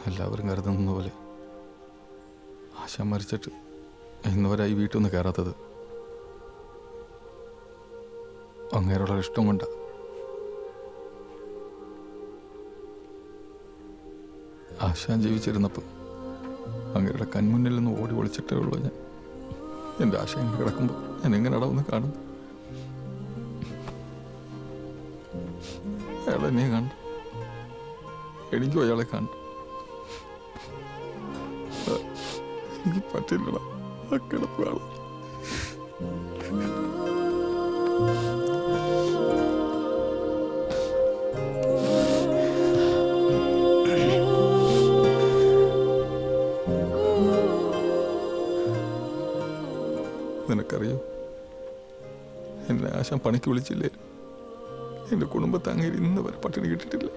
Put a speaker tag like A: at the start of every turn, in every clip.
A: എല്ലാവരും കരുതുന്ന പോലെ ആശ മരിച്ചിട്ട് ഇന്നുവരായി വീട്ടിൽ നിന്ന് കയറാത്തത് അങ്ങേരോടുള്ള ഇഷ്ടം കൊണ്ടാ. ആശാൻ ജീവിച്ചിരുന്നപ്പോൾ അങ്ങേരുടെ കൺമുന്നിൽ നിന്ന് ഓടി ഒളിച്ചിട്ടേ ഉള്ളൂ ഞാൻ. എൻ്റെ ആശ ഇങ്ങനെ കിടക്കുമ്പോൾ ഞാൻ എങ്ങനെ അടവെന്ന് കാണുന്നു. അയാളെന്നെ കണ്ടു, എനിക്കും അയാളെ കണ്ടു. എനിക്ക് പറ്റില്ലടാ ആ കിടപ്പ് കാണാൻ. നിനക്കറിയോ, എന്നെ ആശാൻ പണിക്ക് വിളിച്ചില്ലേ, എൻ്റെ കുടുംബത്തെ അങ്ങേര് ഇന്ന് വരെ പട്ടിണി കിട്ടിയിട്ടില്ല.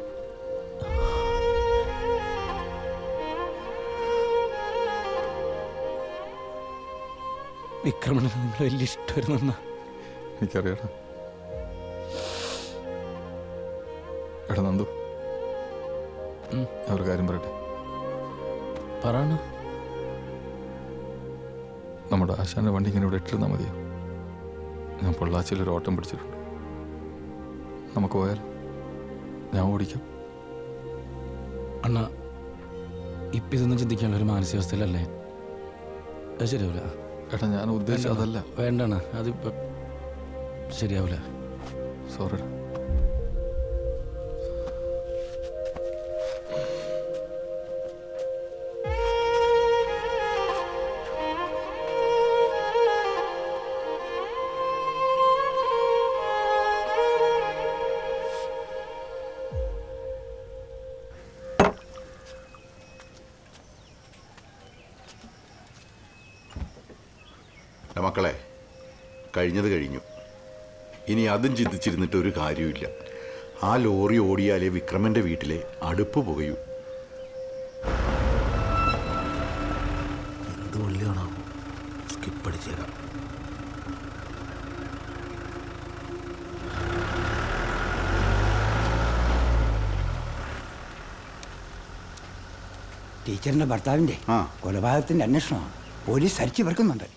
B: വിക്രമന് നിങ്ങൾ വലിയ ഇഷ്ടമായിരുന്നു.
A: എനിക്കറിയാടാ. എടാ നന്ദു, ഞാൻ ഒരു കാര്യം പറയട്ടെ.
B: പറയണ
A: നമ്മുടെ ആശാന്റെ വണ്ടി ഇങ്ങനെ ഇവിടെ ഇട്ടിരുന്നാൽ മതിയോ? ഞാൻ പൊള്ളാച്ചിയിൽ ഒരു ഓട്ടം പിടിച്ചിട്ടുണ്ട്. നമുക്ക് പോയാൽ ഞാൻ ഓടിക്കാം.
B: അണ്ണ ഇപ്പം ഇതൊന്നും ചിന്തിക്കാനുള്ള ഒരു മാനസികാവസ്ഥയിലല്ലേ? അത് ശരിയാവില്ല.
A: ഏട്ടാ, ഞാൻ ഉദ്ദേശിച്ചത് അതല്ല.
B: വേണ്ടണ്ണ, അതിപ്പോൾ ശരിയാവില്ല.
A: സോറിടാ.
C: മക്കളെ, കഴിഞ്ഞത് കഴിഞ്ഞു. ഇനി അതും ചിന്തിച്ചിരുന്നിട്ട് ഒരു കാര്യമില്ല. ആ ലോറി ഓടിയാലേ വിക്രമൻ്റെ വീട്ടിലെ അടുപ്പ് പുകയൂ.
D: എന്ത് വള്ളിയാണോ സ്കിപ്പടിച്ചേരാം.
E: ടീച്ചറിന്റെ ഭർത്താവിന്റെ കൊലപാതകത്തിന്റെ അന്വേഷണമാണ്. പോലീസ് അരിച്ചു വെക്കുന്നുണ്ട്.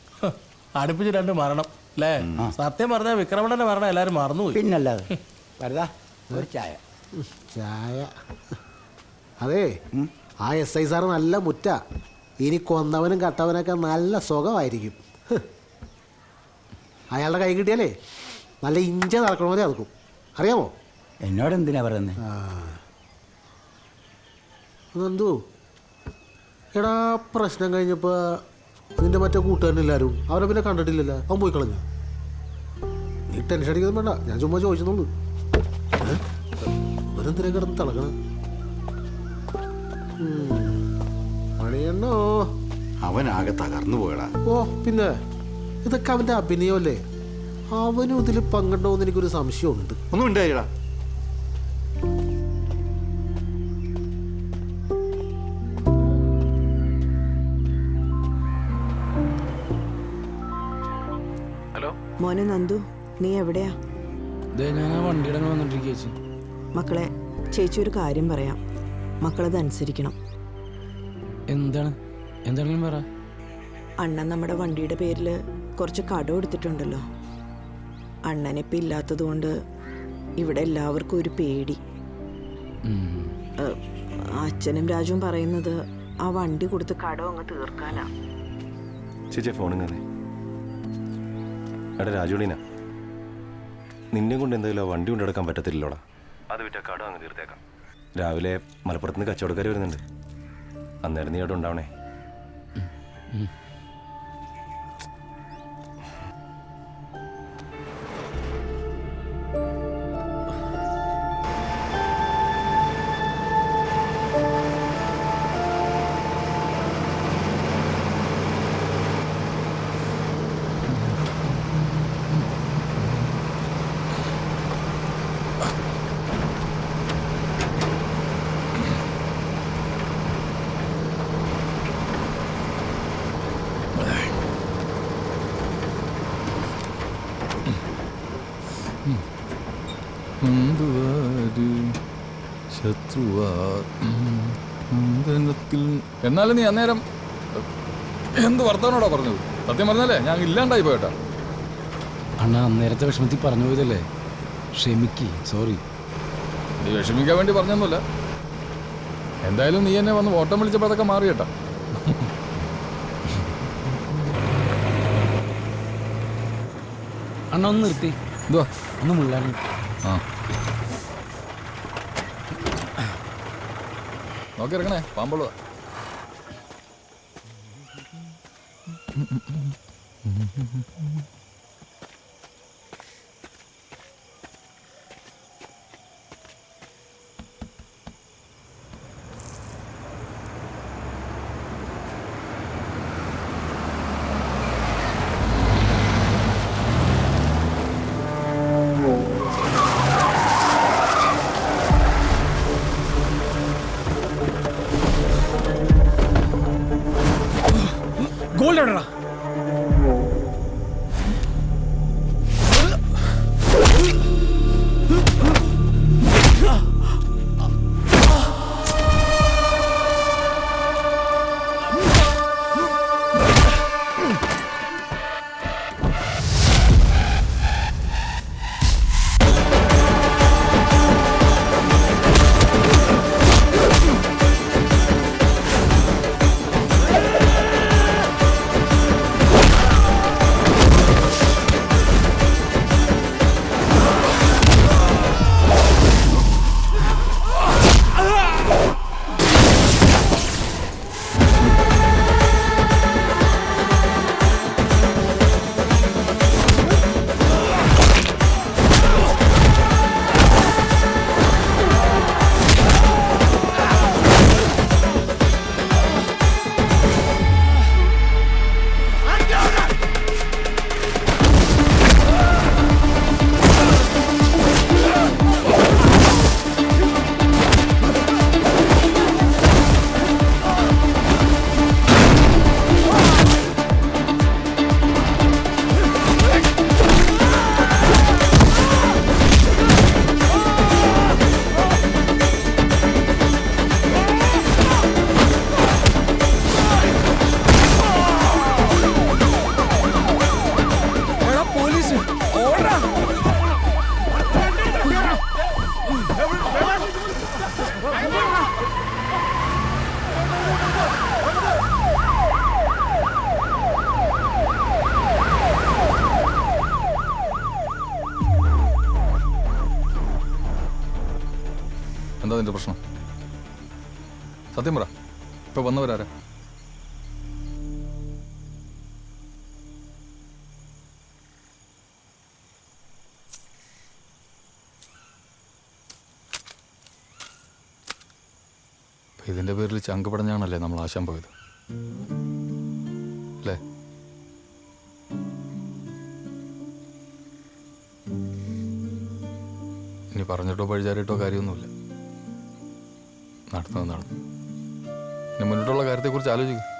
F: അടുപ്പിച്ച് 2 മരണം അല്ലേ? സത്യം പറഞ്ഞാൽ വിക്രമണന്റെ മരണം എല്ലാരും മറന്നുപോയി.
E: പിന്നല്ലാതെ. വരുതാ ഒരു ചായ.
D: ചായ? അതെ, ആ SI സാറ് നല്ല മുറ്റ. ഇനി കൊന്നവനും കട്ടവനൊക്കെ നല്ല സുഖമായിരിക്കും. അയാളുടെ കൈ കിട്ടിയാലേ നല്ല ഇഞ്ച നടക്കണ പോലെ നടക്കും. അറിയാമോ?
E: എന്നോട് എന്തിനാ പറയുന്നത്?
D: എന്തോ എടാ, പ്രശ്നം കഴിഞ്ഞപ്പോൾ നിന്റെ മറ്റേ കൂട്ടുകാരനെല്ലാവരും അവരെ പിന്നെ കണ്ടിട്ടില്ലല്ലോ. അവൻ പോയി കളഞ്ഞ. നീ ടെൻഷൻ അടിക്കൊന്നും വേണ്ട, ഞാൻ ചുമ്മാ ചോദിച്ചെന്നുള്ളൂ. അവരെന്തിനാ കിടന്ന് തിളക്കണം? മണിയണ്ണോ,
C: അവനാകെ തകർന്നു പോയടാ.
D: ഓ പിന്നെ ഇതൊക്കെ അവൻ്റെ അഭിനയമല്ലേ? അവനും ഇതിൽ പങ്കെടുക്കണമെന്ന് എനിക്കൊരു സംശയമുണ്ട്.
C: ഒന്നും ഉണ്ടായിടാ.
G: മോനെ നന്ദു, നീ എവിടെയാ?
B: ഞാൻ ആ വണ്ടിയുടെ വന്നിട്ടിരിക്കുക ചേച്ചി.
G: മക്കളെ, ചേച്ചി ഒരു കാര്യം പറയാം, മക്കളത് അനുസരിക്കണം.
B: എന്താണ്? എന്താണെങ്കിലും പറ.
G: അണ്ണൻ നമ്മുടെ വണ്ടിയുടെ പേരിൽ കുറച്ച് കടം എടുത്തിട്ടുണ്ടല്ലോ. അണ്ണനിപ്പം ഇല്ലാത്തത് കൊണ്ട് ഇവിടെ എല്ലാവർക്കും ഒരു പേടി. അച്ഛനും രാജുവും പറയുന്നത് ആ വണ്ടി കൊടുത്ത് കടം അങ്ങ് തീർക്കാനാ.
H: ചേച്ചി ഫോണിങ്ങനെ. എടാ രാജുടീനാ, നിന്നെ കൊണ്ട് എന്തെങ്കിലും വണ്ടി കൊണ്ടെടുക്കാൻ പറ്റത്തില്ലോടാ. അത് വിറ്റ കടം അങ്ങ് തീർത്തേക്കാം. രാവിലെ മലപ്പുറത്ത് നിന്ന് കച്ചവടക്കാർ വരുന്നുണ്ട്. അന്നേരം നീ അവിടെ ഉണ്ടാവണേ.
A: എന്നാലും നീ അന്നേരം എന്ത് വർത്തമാനോടാ പറഞ്ഞത്? സത്യം പറഞ്ഞല്ലേ ഞാൻ ഇല്ലാണ്ടായി പോയട്ടാ.
B: അണ്ണ അന്നേരത്തെ വിഷമത്തിൽ പറഞ്ഞു പോയതല്ലേ, ക്ഷമിക്ക്. സോറി.
A: നീ വിഷമിക്കാൻ വേണ്ടി പറഞ്ഞൊന്നുമില്ല. എന്തായാലും നീ എന്നെ വന്ന് ഓട്ടം വിളിച്ചപ്പോൾ അതൊക്കെ മാറി കേട്ടാ.
B: അണ്ണ ഒന്ന് നിർത്തി.
A: എന്തുവാ?
B: ഒന്ന് മുള്ളാണ്.
A: ആ നോക്കി ഇറങ്ങണേ, പാമ്പുള്ളതാ.
F: ഗോൾഡ് എവിടെടാ?
A: എന്താ നിന്റെ പ്രശ്നം? സത്യം പറ. ഇപ്പൊ വന്നവരാരാ? ഇതിന്റെ പേരിൽ ചങ്ക് പടഞ്ഞാണല്ലേ നമ്മൾ ആശാൻ പോയത് അല്ലേ? ഇനി പറഞ്ഞിട്ടോ പഴിചാരിട്ടോ കാര്യമൊന്നുമില്ല. നടന്നത് നടന്നു. ഇനി മുന്നോട്ടുള്ള കാര്യത്തെക്കുറിച്ച് ആലോചിക്കും.